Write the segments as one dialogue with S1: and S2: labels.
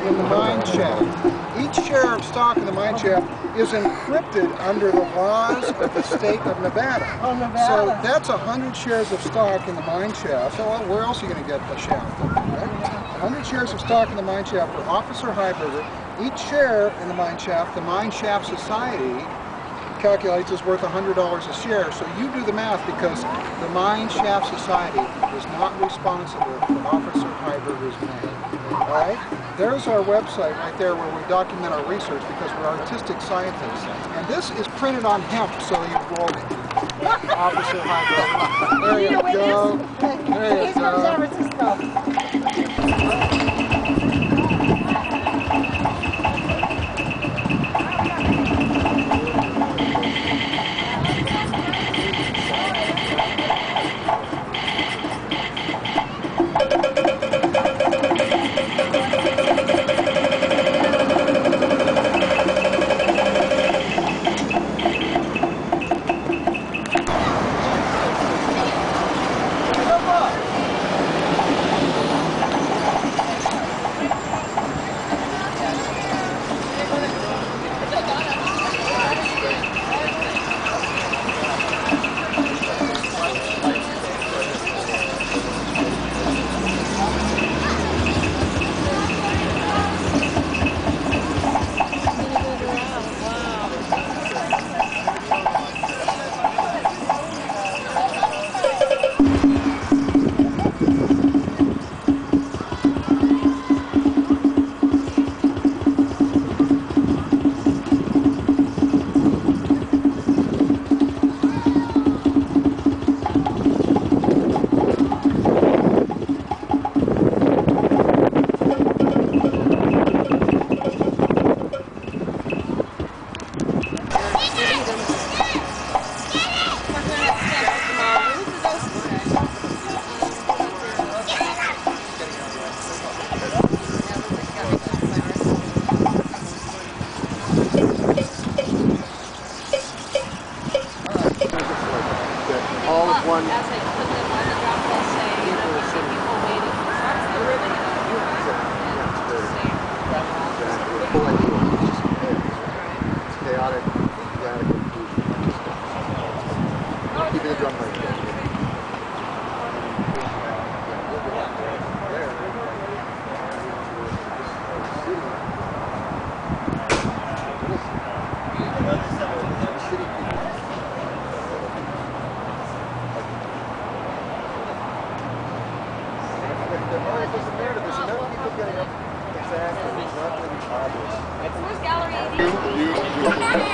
S1: in the mine shaft. Each share of stock in the mine shaft is encrypted under the laws of the state of Nevada.
S2: Oh, Nevada.
S1: So that's 100 shares of stock in the mine shaft. So where else are you going to get the shaft? Right? 100 shares of stock in the mine shaft for Officer Heiberger. Each share in the mine shaft Society calculates is worth $100 a share. So you do the math, because the Mine Shaft Society is not responsible for Officer Heiberger's name. All right? There's our website right there where we document our research, because we're artistic scientists. And this is printed on hemp, so you roll it. Officer Heiberger. There you go. There you go.
S2: He's from San Francisco.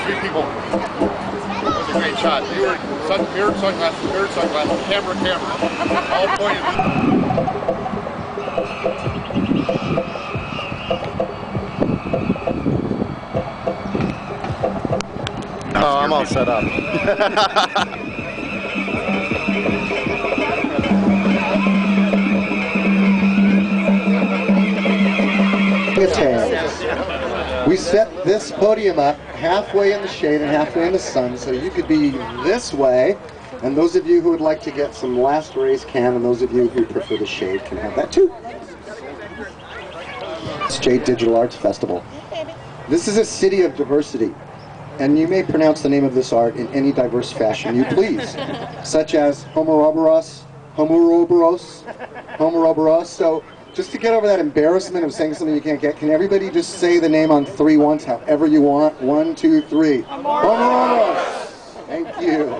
S3: Three people. That was a great shot. Mirrored sunglasses, camera, all pointed.
S4: Oh, I'm all set up.
S5: We set this podium up halfway in the shade and halfway in the sun, so you could be this way, and those of you who would like to get some last rays can, and those of you who prefer the shade can have that too. It's Jade Digital Arts Festival. This is a city of diversity, and you may pronounce the name of this art in any diverse fashion you please, such as Homouroboros. So just to get over that embarrassment of saying something you can't get, can everybody just say the name on three once, however you want? 1, 2, 3. Homouroboros! Thank you.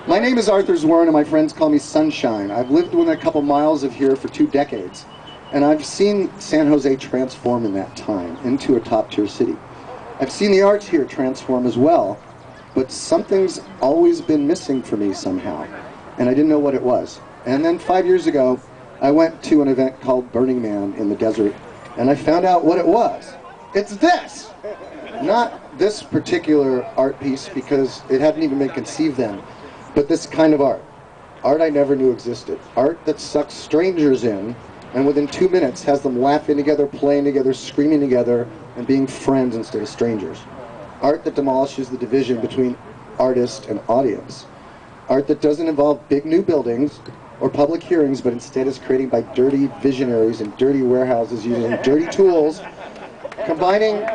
S5: My name is Arthur Zwern, and my friends call me Sunshine. I've lived within a couple miles of here for 2 decades, and I've seen San Jose transform in that time into a top-tier city. I've seen the arts here transform as well, but something's always been missing for me somehow, and I didn't know what it was. And then 5 years ago, I went to an event called Burning Man in the desert, and I found out what it was. It's this! Not this particular art piece, because it hadn't even been conceived then, but this kind of art. Art I never knew existed. Art that sucks strangers in, and within 2 minutes has them laughing together, playing together, screaming together, and being friends instead of strangers. Art that demolishes the division between artist and audience. Art that doesn't involve big new buildings, or public hearings, but instead is created by dirty visionaries in dirty warehouses using dirty tools, combining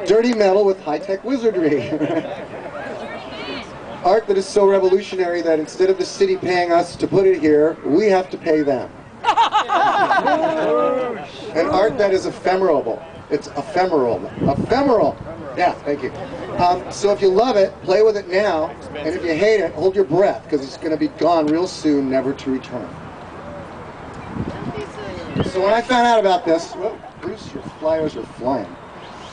S5: dirty metal with high-tech wizardry. Art that is so revolutionary that instead of the city paying us to put it here, we have to pay them. And art that is ephemeral. It's ephemeral. Ephemeral! Yeah, thank you. So if you love it, play with it now, and if you hate it, hold your breath, because it's going to be gone real soon, never to return. So when I found out about this, whoa, Bruce, your flyers are flying.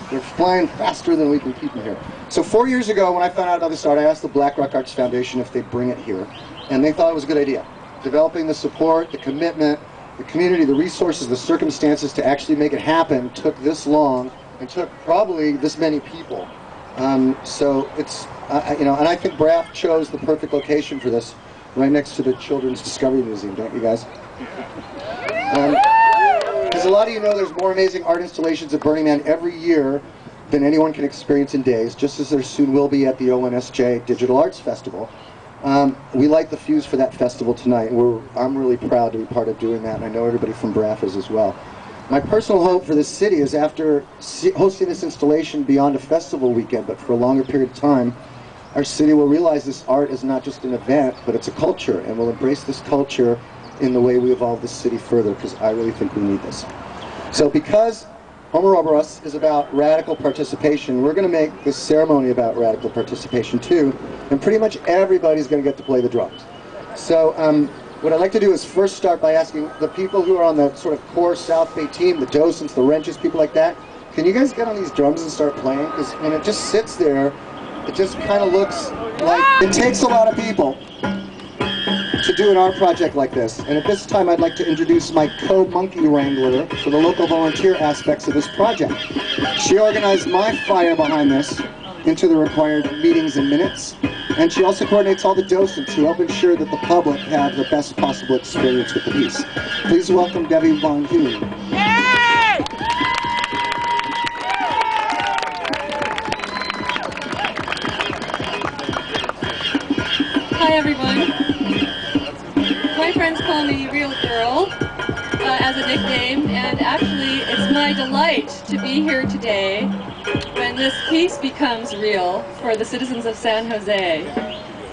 S5: They're flying faster than we can keep them here. So 4 years ago, when I found out about this art, I asked the Black Rock Arts Foundation if they'd bring it here, and they thought it was a good idea. Developing the support, the commitment, the community, the resources, the circumstances to actually make it happen took this long, and took probably this many people. So it's, you know, and I think BRAF chose the perfect location for this, right next to the Children's Discovery Museum, don't you guys? As a lot of you know, there's more amazing art installations at Burning Man every year than anyone can experience in days, just as there soon will be at the ONSJ Digital Arts Festival. We light the fuse for that festival tonight. I'm really proud to be part of doing that, and I know everybody from BRAF is as well. My personal hope for this city is after hosting this installation beyond a festival weekend, but for a longer period of time, our city will realize this art is not just an event, but it's a culture, and we'll embrace this culture in the way we evolve this city further, because I really think we need this. So because Homouroboros is about radical participation, we're going to make this ceremony about radical participation too, and pretty much everybody's going to get to play the drums. So what I'd like to do is first start by asking the people who are on the sort of core South Bay team, the docents, the wrenches, people like that, can you guys get on these drums and start playing? Because when it just sits there, it just kind of looks like it takes a lot of people to do an art project like this. And at this time, I'd like to introduce my co-monkey wrangler for the local volunteer aspects of this project. She organized my fire behind this into the required meetings and minutes, and she also coordinates all the docents who help ensure that the public have the best possible experience with the piece. Please welcome Debbie Von Hume.
S2: Hi everyone. My friends call me Real Girl as a nickname, and actually it's my delight to be here today when this piece becomes real for the citizens of San Jose.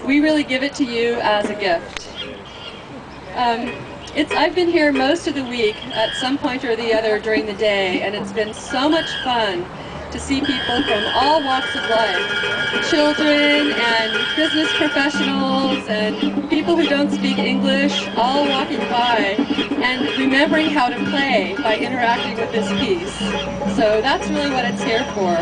S2: We really give it to you as a gift. I've been here most of the week at some point or the other during the day, and it's been so much fun to see people from all walks of life, children and business professionals and people who don't speak English, all walking by and remembering how to play by interacting with this piece. So that's really what it's here for.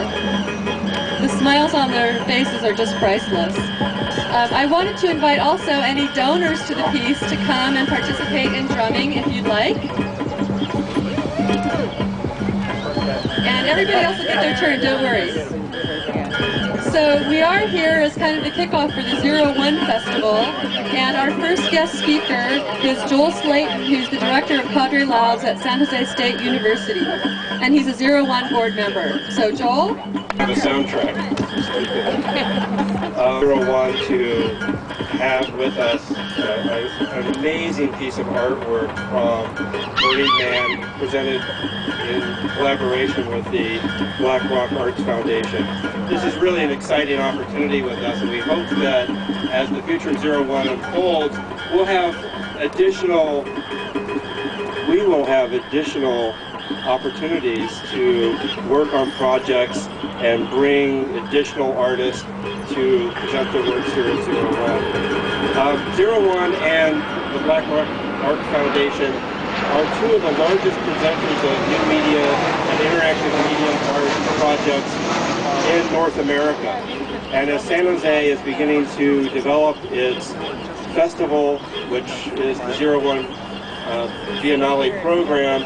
S2: The smiles on their faces are just priceless. I wanted to invite also any donors to the piece to come and participate in drumming if you'd like. And everybody else will get their turn, don't worry. So we are here as kind of the kickoff for the 01 Festival, and our first guest speaker is Joel Slayton, who's the director of Cadre Labs at San Jose State University, and he's a 01 board member. So Joel?
S6: The soundtrack. 01 to have with us an amazing piece of artwork from Burning Man, presented in collaboration with the Black Rock Arts Foundation. This is really an exciting opportunity with us, and we hope that as the future of 01 unfolds, we will have additional opportunities to work on projects and bring additional artists to present their works here at 01. 01 and the Black Rock Art Foundation are two of the largest presenters of new media and interactive medium art projects in North America. And as San Jose is beginning to develop its festival, which is the 01 Biennale program,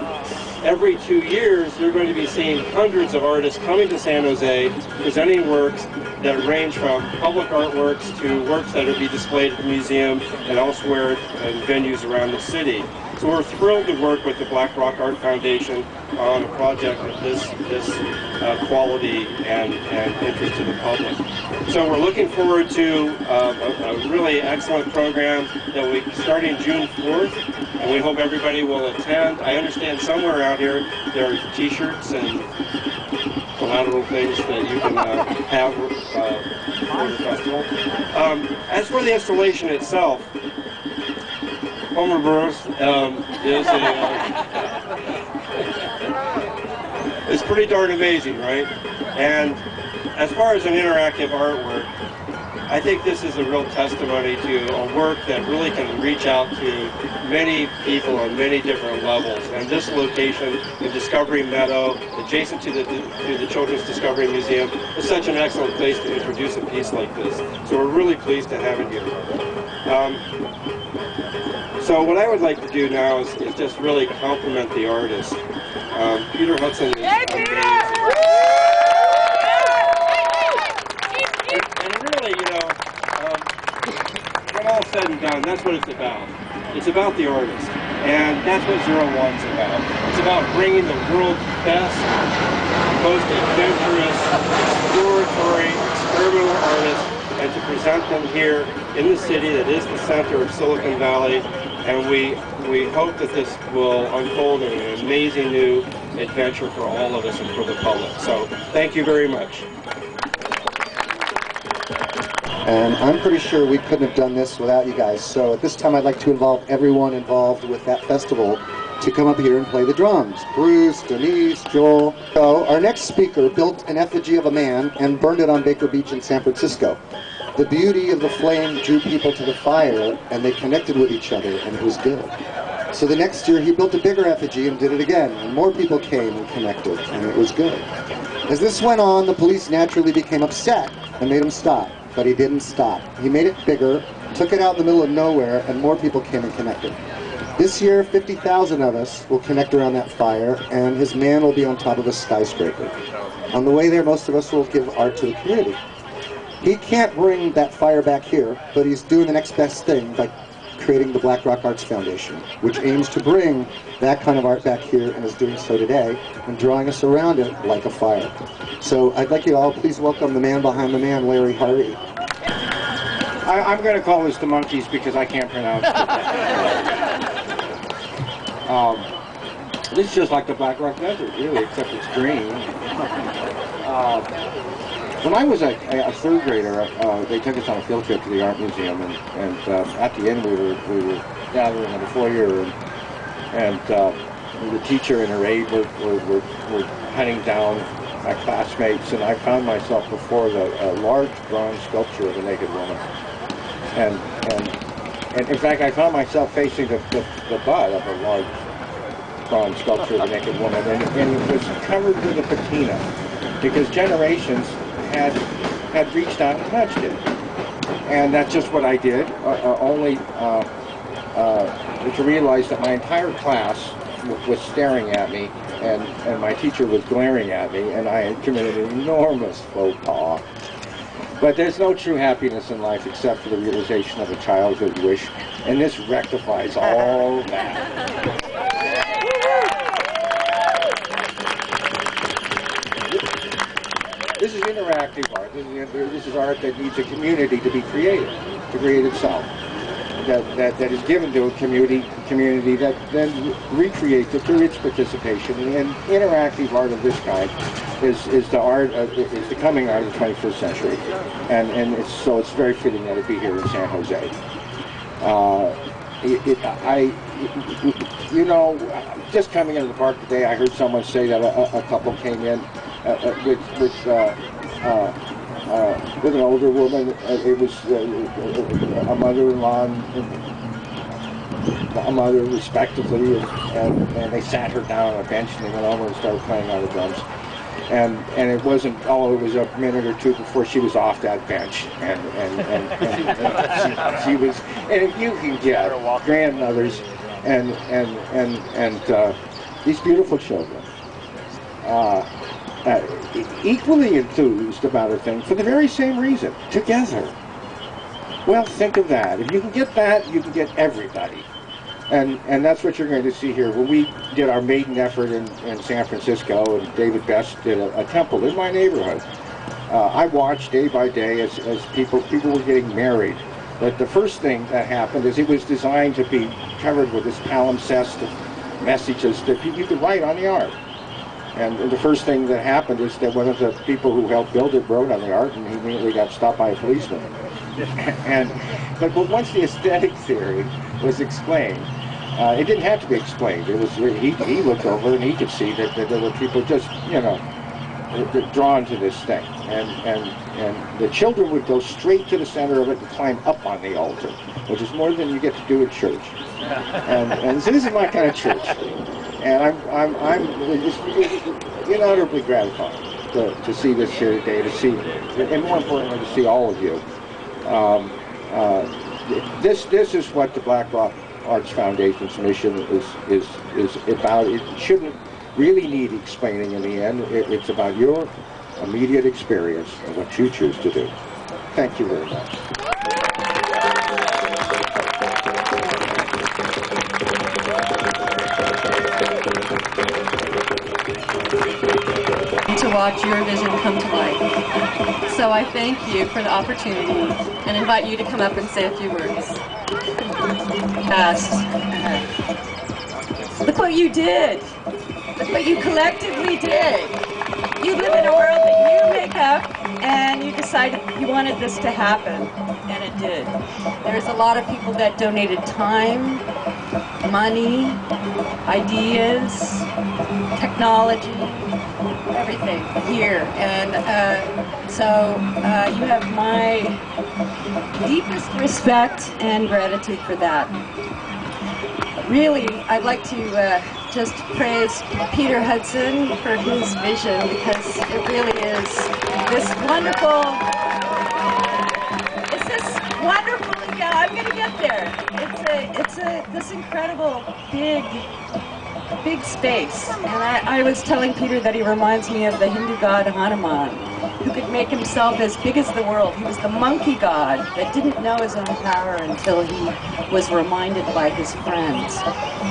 S6: every 2 years you're going to be seeing hundreds of artists coming to San Jose presenting works that range from public artworks to works that will be displayed at the museum and elsewhere in venues around the city. So we're thrilled to work with the Black Rock Art Foundation on a project of this quality and interest to the public. So we're looking forward to a really excellent program that will be starting June 4th, and we hope everybody will attend. I understand somewhere around here there are t-shirts and collateral things that you can have for the festival. As for the installation itself, Homouroboros is it's pretty darn amazing, right? And as far as an interactive artwork, I think this is a real testimony to a work that really can reach out to many people on many different levels. And this location, the Discovery Meadow, adjacent to the Children's Discovery Museum, is such an excellent place to introduce a piece like this. So we're really pleased to have it here. So what I would like to do now is just really compliment the artist. Peter Hudson is amazing. And really, you know, when all said and done, that's what it's about. It's about the artist. And that's what 01's about. It's about bringing the world's best, most adventurous, exploratory, experimental artists and to present them here in the city that is the center of Silicon Valley. And we hope that this will unfold in an amazing new adventure for all of us and for the public. So thank you very much.
S5: And I'm pretty sure we couldn't have done this without you guys. So at this time I'd like to involve everyone involved with that festival to come up here and play the drums. Bruce, Denise, Joel. So our next speaker built an effigy of a man and burned it on Baker Beach in San Francisco. The beauty of the flame drew people to the fire, and they connected with each other, and it was good. So the next year he built a bigger effigy and did it again, and more people came and connected, and it was good. As this went on, the police naturally became upset and made him stop, but he didn't stop. He made it bigger, took it out in the middle of nowhere, and more people came and connected. This year, 50,000 of us will connect around that fire, and his man will be on top of a skyscraper. On the way there, most of us will give art to the community. He can't bring that fire back here, but he's doing the next best thing by creating the Black Rock Arts Foundation, which aims to bring that kind of art back here and is doing so today and drawing us around it like a fire. So I'd like you all please welcome the man behind the man, Larry Harvey.
S7: I'm going to call this the monkeys because I can't pronounce it. This is just like the Black Rock Desert, really, except it's green. When I was a third grader, they took us on a field trip to the art museum, and at the end we were gathering in the foyer, and the teacher and her aide were hunting down my classmates, and I found myself before a large bronze sculpture of a naked woman, and in fact I found myself facing the butt of a large bronze sculpture of a naked woman, and it was covered with a patina because generations had reached out and touched it, and that's just what I did. Only to realize that my entire class was staring at me, and my teacher was glaring at me, and I had committed an enormous faux pas. But there's no true happiness in life except for the realization of a childhood wish, and this rectifies all that. This is interactive art. This is art that needs a community to be created, to create itself. That is given to a community that then recreates it through its participation. And interactive art of this kind is the coming art of the 21st century. And it's very fitting that it be here in San Jose. You know, just coming into the park today, I heard someone say that a couple came in with an older woman. It was a mother-in-law and a mother, respectively, and they sat her down on a bench, and they went over and started playing on the drums. And it wasn't, it was a minute or two before she was off that bench, and she was, and if you can get grandmothers and these beautiful children equally enthused about a thing for the very same reason, together. Well, think of that. If you can get that, you can get everybody. And that's what you're going to see here. When we did our maiden effort in San Francisco, and David Best did a temple in my neighborhood, I watched day by day as people were getting married. But the first thing that happened is it was designed to be covered with this palimpsest of messages that you could write on the art. And the first thing that happened is that one of the people who helped build it wrote on the art, and he immediately got stopped by a policeman. But once the aesthetic theory was explained, it didn't have to be explained. It was he looked over and he could see that there were people just, you know, drawn to this thing, and the children would go straight to the center of it and climb up on the altar, which is more than you get to do at church. And so this is my kind of church, and I'm unutterably gratified to see this here today, to see, and more importantly, to see all of you. This is what the Black Rock Arts Foundation's mission is about. It shouldn't really need explaining in the end. It's about your immediate experience and what you choose to do. Thank you very much.
S2: To watch your vision come to life. So I thank you for the opportunity and invite you to come up and say a few words. Yes. Look what you did. Look what you collectively did. You live in a world that you make up, and you decided you wanted this to happen, and it did. There's a lot of people that donated time, money, ideas, technology, everything here, and so you have my deepest respect and gratitude for that. Really, I'd like to just praise Peter Hudson for his vision, because it really is this wonderful, yeah, I'm going to get there. It's this incredible big space. And I was telling Peter that he reminds me of the Hindu god Hanuman, who could make himself as big as the world. He was the monkey god that didn't know his own power until he was reminded by his friends.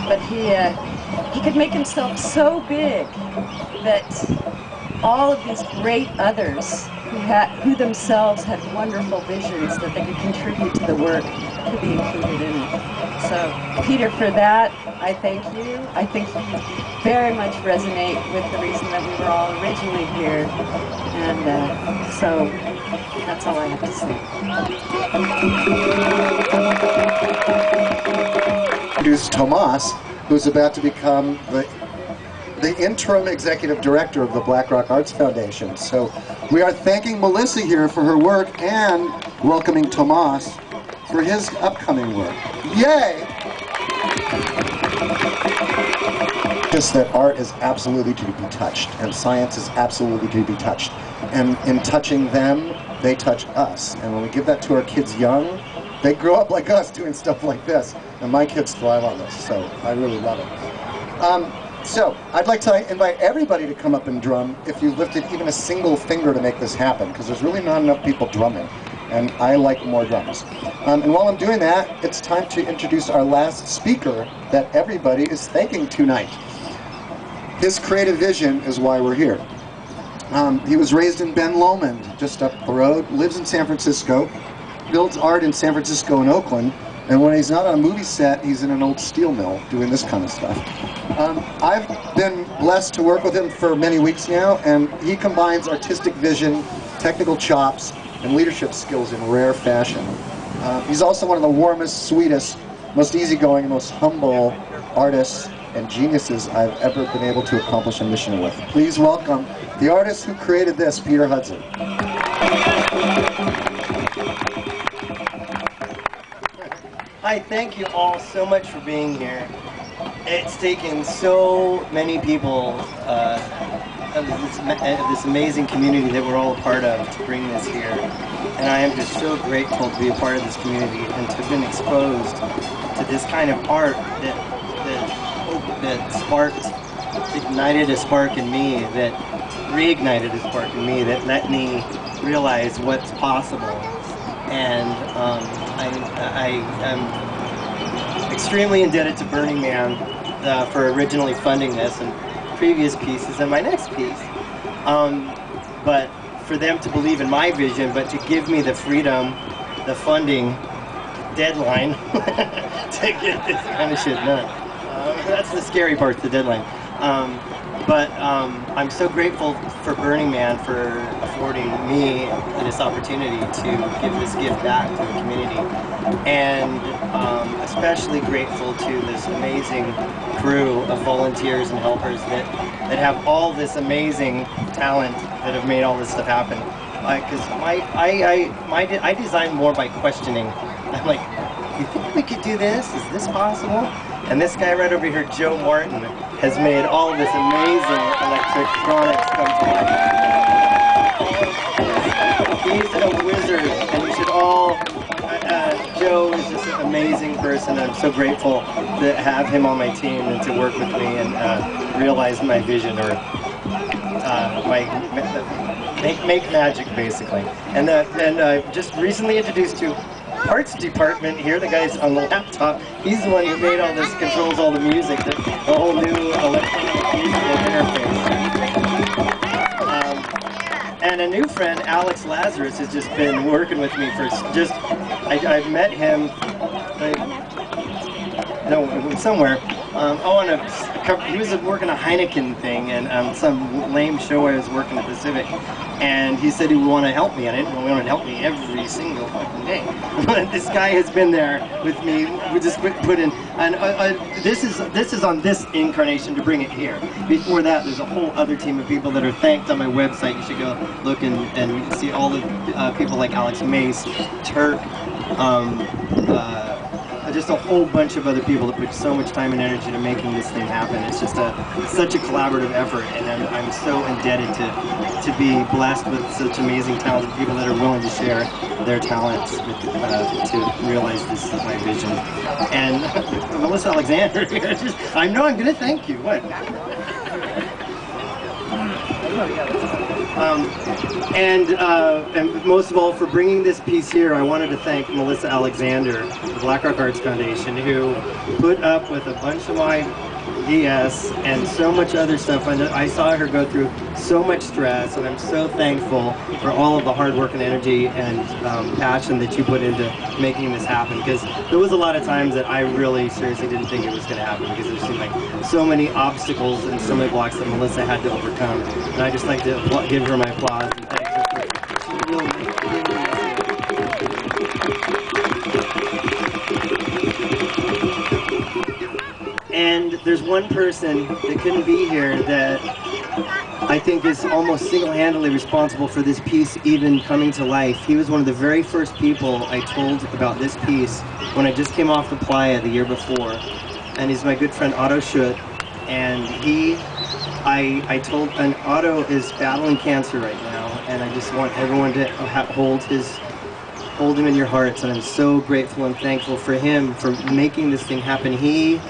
S2: But he could make himself so big that all of these great others who themselves had wonderful visions that they could contribute to the work could be included in it. So, Peter, for that, I thank you. I think you very much resonate with the reason that we were all originally here. And so, that's all I have to say.
S5: Introduce Tomas, who's about to become the interim executive director of the Black Rock Arts Foundation. So we are thanking Melissa here for her work and welcoming Tomas for his upcoming work. Yay! Just that art is absolutely to be touched, and science is absolutely to be touched. And in touching them, they touch us. And when we give that to our kids young, they grow up like us doing stuff like this. And my kids thrive on this, so I really love it. So, I'd like to invite everybody to come up and drum if you lifted even a single finger to make this happen, because there's really not enough people drumming, and I like more drums. And while I'm doing that, it's time to introduce our last speaker that everybody is thanking tonight. His creative vision is why we're here. He was raised in Ben Lomond, just up the road, lives in San Francisco, builds art in San Francisco and Oakland, and when he's not on a movie set, he's in an old steel mill doing this kind of stuff. I've been blessed to work with him for many weeks now, and he combines artistic vision, technical chops, and leadership skills in rare fashion. He's also one of the warmest, sweetest, most easygoing, most humble artists and geniuses I've ever been able to accomplish a mission with. Please welcome the artist who created this, Peter Hudson.
S8: Hi, thank you all so much for being here. It's taken so many people of this amazing community that we're all a part of to bring this here. And I am just so grateful to be a part of this community and to have been exposed to this kind of art that sparked, ignited a spark in me, that reignited a spark in me, that let me realize what's possible. And I am extremely indebted to Burning Man for originally funding this and previous pieces and my next piece. But for them to believe in my vision, but to give me the freedom, the funding, deadline to get this kind of shit done. That's the scary part, the deadline. But I'm so grateful for Burning Man for affording me this opportunity to give this gift back to the community. And especially grateful to this amazing crew of volunteers and helpers that have all this amazing talent that have made all this stuff happen. Because I design more by questioning. I'm like, you think we could do this? Is this possible? And this guy right over here, Joe Martin, has made all this amazing electronics come to life. He's a wizard, and you should all, Joe is just an amazing person. I'm so grateful to have him on my team and to work with me and realize my vision, or make magic, basically. And just recently introduced to Arts department here, the guy's on the laptop. He's the one who made all this, controls all the music, the whole new electronic musical interface. And a new friend, Alex Lazarus, has just been working with me for just, I met him, somewhere. He was working a Heineken thing and some lame show I was working at Pacific, and he said he would want to help me. I didn't know he wanted to help me every single fucking day. But this guy has been there with me. We just put in, and this is on this incarnation to bring it here. Before that, there's a whole other team of people that are thanked on my website. You should go look and see all the people like Alex Mace, Turk, just a whole bunch of other people that put so much time and energy to making this thing happen. It's just such a collaborative effort, and I'm so indebted to be blessed with such amazing, talented people that are willing to share their talents to realize this my vision. And Melissa Alexander, I know I'm going to thank you. What? And most of all, for bringing this piece here, I wanted to thank Melissa Alexander, the Black Rock Arts Foundation, who put up with a bunch of my BS and so much other stuff. I saw her go through so much stress, and I'm so thankful for all of the hard work and energy and passion that you put into making this happen, because there was a lot of times that I really seriously didn't think it was going to happen, because there seemed like so many obstacles and so many blocks that Melissa had to overcome. And I just like to give her my applause and thank her for she really did this. And there's one person that couldn't be here that I think is almost single-handedly responsible for this piece even coming to life. He was one of the very first people I told about this piece when I just came off the playa the year before. And he's my good friend Otto Schutt. And Otto is battling cancer right now, and I just want everyone to hold him in your hearts. And I'm so grateful and thankful for him for making this thing happen. He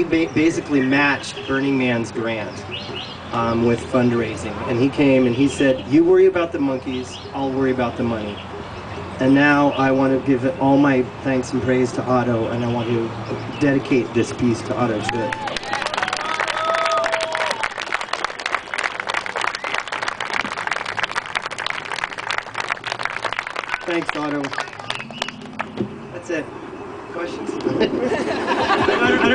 S8: basically matched Burning Man's grant with fundraising, and he came and he said, "You worry about the monkeys, I'll worry about the money." And now I want to give all my thanks and praise to Otto, and I want to dedicate this piece to Otto Schutt. Thanks, Otto. That's it. Questions?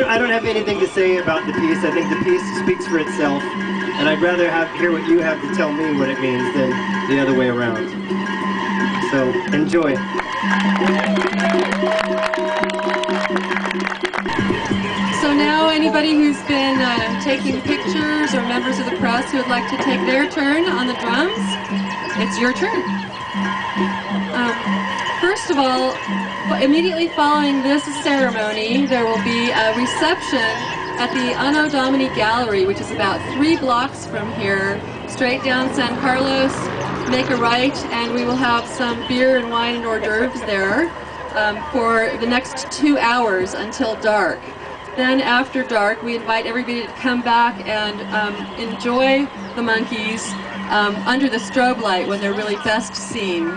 S8: I don't have anything to say about the piece. I think the piece speaks for itself, and I'd rather hear what you have to tell me what it means than the other way around. So, enjoy.
S2: So now anybody who's been taking pictures, or members of the press who would like to take their turn on the drums, it's your turn. First of all, immediately following this ceremony, there will be a reception at the Anno Domini Gallery, which is about 3 blocks from here, straight down San Carlos. Make a right, and we will have some beer and wine and hors d'oeuvres there for the next 2 hours until dark. Then after dark, we invite everybody to come back and enjoy the monkeys under the strobe light when they're really best seen.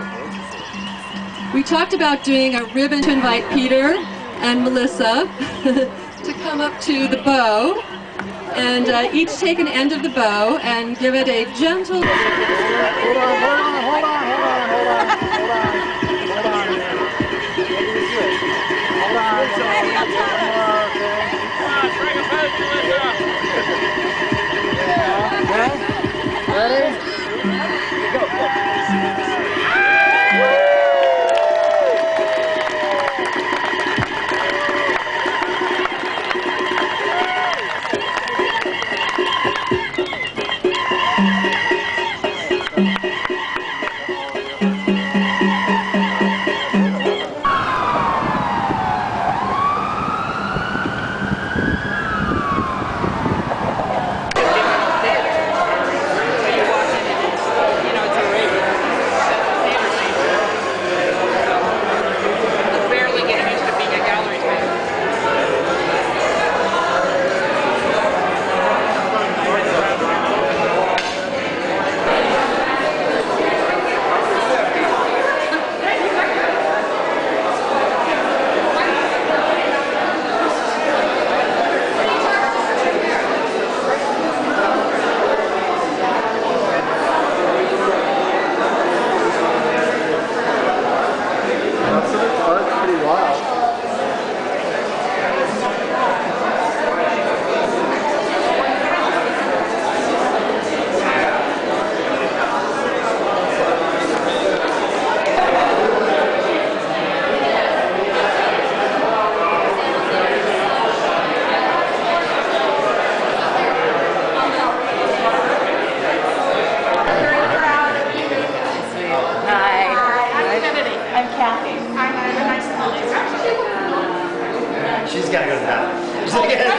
S2: We talked about doing a ribbon to invite Peter, and Melissa to come up to the bow and each take an end of the bow and give it a gentle...
S1: Hold on. Ready?
S8: She's gotta go to the bathroom.